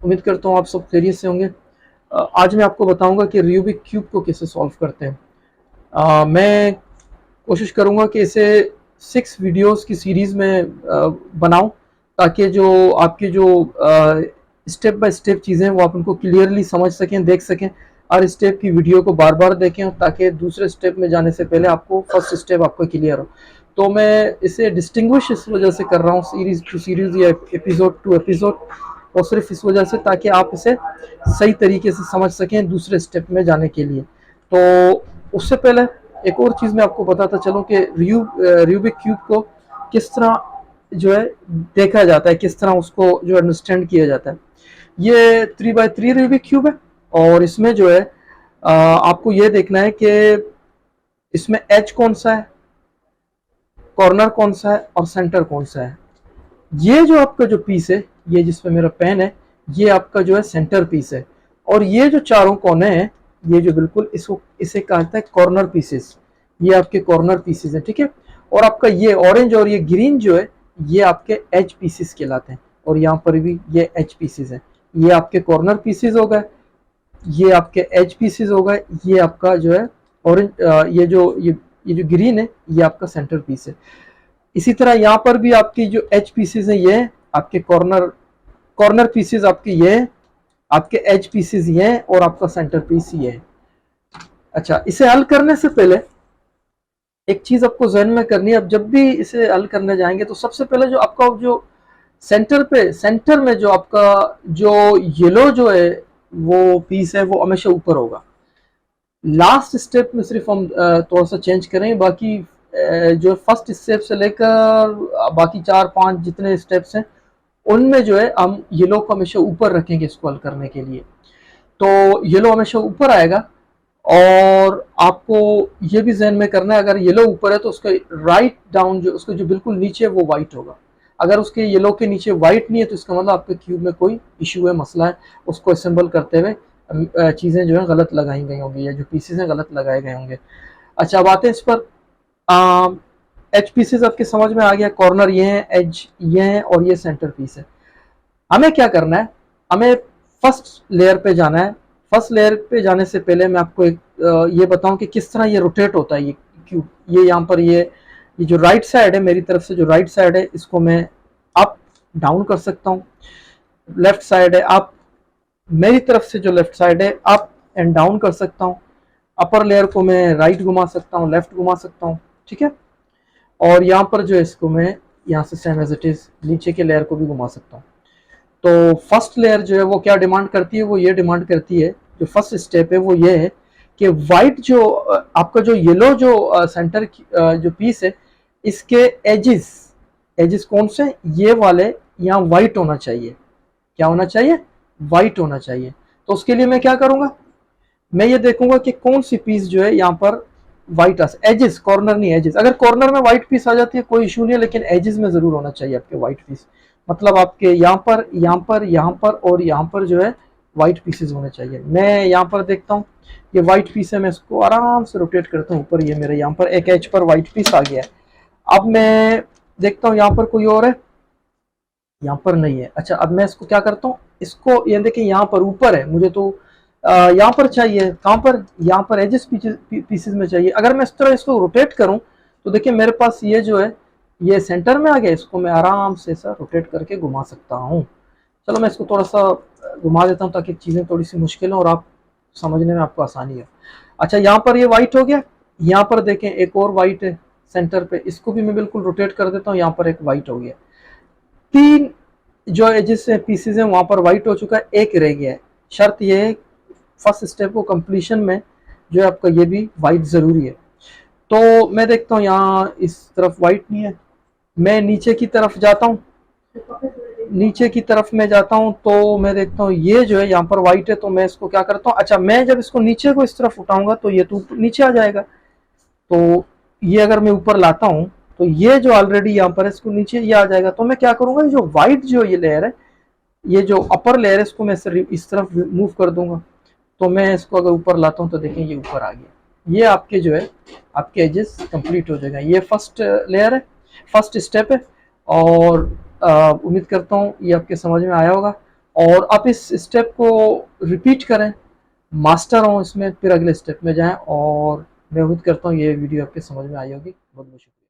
उम्मीद करता हूँ आप सब खैरियत से होंगे। आज मैं आपको बताऊंगा कि रूबिक क्यूब को कैसे सॉल्व करते हैं। मैं कोशिश करूंगा कि इसे 6 वीडियोस की सीरीज में बनाऊं, ताकि जो आपके जो स्टेप बाय स्टेप चीज़ें हैं वो आप उनको क्लियरली समझ सकें, देख सकें। हर स्टेप की वीडियो को बार बार देखें ताकि दूसरे स्टेप में जाने से पहले आपको फर्स्ट स्टेप आपको क्लियर हो। तो मैं इसे डिस्टिंग्विश इस वजह से कर रहा हूँ, सीरीज टू सीरीज या एपिसोड टू एपिसोड, और सिर्फ इस वजह से ताकि आप इसे सही तरीके से समझ सकें दूसरे स्टेप में जाने के लिए। तो उससे पहले एक और चीज़ मैं आपको बताता चलूँ कि रूबिक क्यूब को किस तरह जो है देखा जाता है, किस तरह उसको जो अंडरस्टैंड किया जाता है। ये 3x3 रूबिक क्यूब है, और इसमें जो है आपको ये देखना है कि इसमें एज कौन सा है, कॉर्नर कौन सा है और सेंटर कौन सा है। ये जो आपका जो पीस है, ये जिसमें मेरा पेन है, ये आपका जो है सेंटर पीस है। और ये जो चारों कोने हैं, ये जो बिल्कुल इसको इसे कहा जाता है कॉर्नर पीसेस। ये आपके कॉर्नर पीसेस हैं, ठीक है। और आपका ये ऑरेंज और ये ग्रीन जो है, ये आपके एज पीसेस कहलाते हैं। और यहाँ पर भी ये एज पीसेस हैं। ये आपके कॉर्नर पीसेस हो गए, ये आपके एज पीसेस हो गए, ये आपका जो है ऑरेंज, ये जो ग्रीन है, ये आपका सेंटर पीस है। इसी तरह यहाँ पर भी आपकी जो एज पीसेस हैं, ये आपके कॉर्नर कॉर्नर पीसेस आपके ये है, आपके एज पीसेस ये हैं, और आपका सेंटर पीस ये है। अच्छा, इसे हल करने से पहले एक चीज आपको जहन में करनी है। अब जब भी इसे हल करने जाएंगे तो सबसे पहले जो आपका जो सेंटर में जो आपका जो येलो जो है वो पीस है, वो हमेशा ऊपर होगा। लास्ट स्टेप में सिर्फ हम थोड़ा सा चेंज करेंगे, बाकी जो फर्स्ट स्टेप से लेकर बाकी 4-5 जितने स्टेप्स हैं, उनमें जो है हम येलो को हमेशा ऊपर रखेंगे इसको हल करने के लिए। तो येलो हमेशा ऊपर आएगा। और आपको ये भी जहन में करना है, अगर येलो ऊपर है तो उसका राइट डाउन जो उसका जो बिल्कुल नीचे है वो वाइट होगा। अगर उसके येलो के नीचे वाइट नहीं है तो इसका मतलब आपके क्यूब में कोई इशू है, मसला है। उसको असेंबल करते हुए चीज़ें जो है गलत लगाई गई होंगी, या जो पीसेस हैं गलत लगाए गए होंगे। अच्छा, अब आते हैं इस पर। एच पीसेस आपके समझ में आ गया, कॉर्नर ये है, एज ये है, और ये सेंटर पीस है। हमें क्या करना है, हमें फर्स्ट लेयर पे जाना है। फर्स्ट लेयर पे जाने से पहले मैं आपको एक ये बताऊं कि किस तरह ये रोटेट होता है ये क्यूब। ये यहाँ पर ये जो राइट साइड है, मेरी तरफ से जो राइट साइड है, इसको मैं अप डाउन कर सकता हूँ। लेफ्ट साइड है अप, मेरी तरफ से जो लेफ्ट साइड है अप एंड डाउन कर सकता हूँ। अपर लेयर को मैं राइट घुमा सकता हूँ, लेफ्ट घुमा सकता हूँ, ठीक है। और यहाँ पर जो है इसको मैं यहाँ से सेम एज इट इज नीचे के लेयर को भी घुमा सकता हूँ। तो फर्स्ट लेयर जो है वो क्या डिमांड करती है, वो ये डिमांड करती है, जो फर्स्ट स्टेप है वो ये है कि वाइट जो आपका जो येलो जो सेंटर जो पीस है, इसके एजिस एजिस कौन से, ये वाले यहाँ वाइट होना चाहिए। क्या होना चाहिए, वाइट होना चाहिए। तो उसके लिए मैं क्या करूंगा, मैं ये देखूंगा कि कौन सी पीस जो है यहाँ पर व्हाइट एजेस, कॉर्नर नहीं एजेस। अगर कॉर्नर में व्हाइट पीस आ जाती है कोई इशू नहीं है, लेकिन एजेस में जरूर होना चाहिए आपके व्हाइट पीस। मतलब आपके यहाँ पर, यहाँ पर, यहाँ पर और यहाँ पर जो है व्हाइट पीसेस होने चाहिए। मैं यहाँ पर देखता हूँ ये व्हाइट पीस है, मैं इसको आराम से रोटेट करता हूँ ऊपर। ये मेरे यहाँ पर एक एज पर व्हाइट पीस आ गया है। अब मैं देखता हूँ यहाँ पर कोई और है, यहाँ पर नहीं है। अच्छा, अब मैं इसको क्या करता हूँ, इसको ये देखिए यहाँ पर ऊपर है, मुझे तो यहाँ पर चाहिए। कहाँ पर, यहाँ पर एजेस पीसेस में चाहिए। अगर मैं इस तरह इसको रोटेट करूँ तो देखिए मेरे पास ये जो है ये सेंटर में आ गया। इसको मैं आराम से सर रोटेट करके घुमा सकता हूँ। चलो मैं इसको थोड़ा सा घुमा देता हूँ ताकि चीज़ें थोड़ी सी मुश्किल हो और आप समझने में आपको आसानी हो। अच्छा, यहाँ पर ये वाइट हो गया। यहाँ पर देखें एक और वाइट है सेंटर पे, इसको भी मैं बिल्कुल रोटेट कर देता हूँ। यहाँ पर एक वाइट हो गया। 3 जो एजेस पीसेस हैं वहाँ पर वाइट हो चुका है, एक रह गया है। शर्त ये है फर्स्ट स्टेप को कंप्लीशन में जो है आपका ये भी वाइट ज़रूरी है। तो मैं देखता हूँ यहाँ इस तरफ वाइट नहीं है। मैं नीचे की तरफ जाता हूँ, नीचे की तरफ में जाता हूँ तो मैं देखता हूँ ये जो है यहाँ पर वाइट है। तो मैं इसको क्या करता हूँ, अच्छा मैं जब इसको नीचे को इस तरफ उठाऊंगा तो ये तो नीचे आ जाएगा। तो ये अगर मैं ऊपर लाता हूँ तो ये जो ऑलरेडी यहाँ पर है इसको नीचे ये आ जाएगा। तो मैं क्या करूंगा, जो व्हाइट जो ये लेयर है, ये जो अपर लेयर है, इसको मैं इस तरफ मूव कर दूंगा। तो मैं इसको अगर ऊपर लाता हूँ तो देखें ये ऊपर आ गया। ये आपके जो है आपके एजेस कंप्लीट हो जाएगा। ये फर्स्ट लेयर है, फर्स्ट स्टेप है। और उम्मीद करता हूँ ये आपके समझ में आया होगा। और आप इस स्टेप को रिपीट करें, मास्टर हों इसमें, फिर अगले स्टेप में जाएं। और मैं उम्मीद करता हूँ ये वीडियो आपके समझ में आई होगी। बहुत बहुत शुक्रिया।